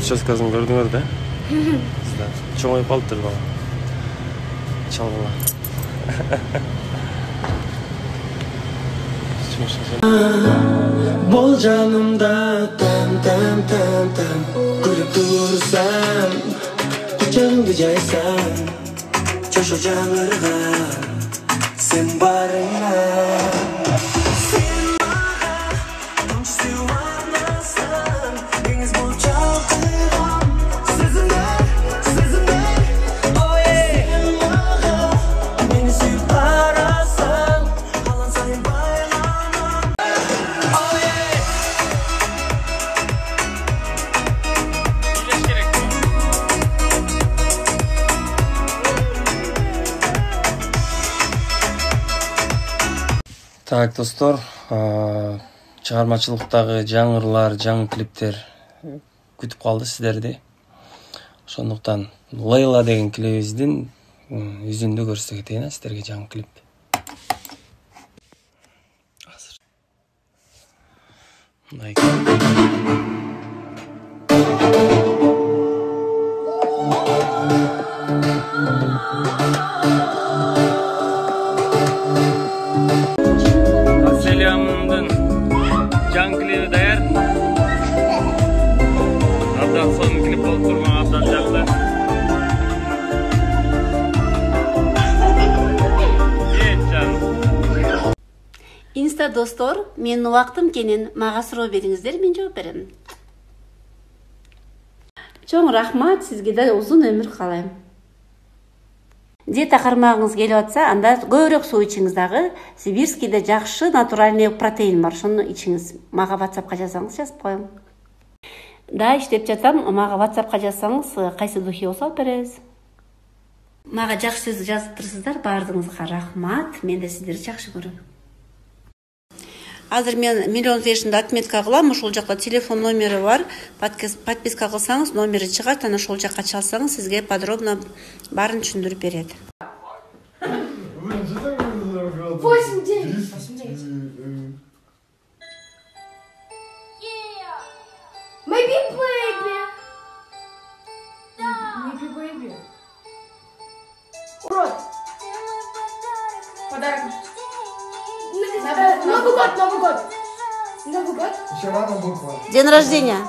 прическасын көрдүңөр да? Чоңоюп калыптыр бала. Чалгыла. Бол жанымда там күлүп турсам, кучагыңды жайсам, жашоо жаңырган сен барыңа. Так, достор, чыгармачылыктагы жаңырлар, жаңы клиптер күтүп калды сиздерди. Ошондуктан Лейла деген клибибиздин үзүндү көрсөтө кетейин сиздерге жаңы клип. Азыр. Selamındın can klibi dayar. Abdan son klip olturma abdan canlı. Инста достор, менин убактым кенен мага суроо бериңиздер, мен жооп берем. Чоң рахмат, сизге да узун өмүр каалайм. Диета кармагыңыз келип атса, анда көбүрөөк суу ичиңиз дагы. Сибирскийде жакшы натуральный протеин бар, ошону ичиңиз. Мага WhatsAppка жазсаңыз, жазып коем. Да, иштеп жатам, мага WhatsAppка жазсаңыз, кайсы духи болсо алып беребиз. Мага жакшы сөз жазып турсуздар, баардыгыңызга рахмат. Мен да сиздерди жакшы көрөм. Азыр мен миллион фешинде отметка кылам, ошол жакта телефон номери бар. Подписка кылсаңыз, номери чыгат, ана ошол жакка чалсаңыз, сизге подробно баарын түшүндүрүп берет. 8-9. Maybe baby. Maybe baby. Урод. Подарок. Новый год. Новый год. Еще рано буква. День рождения.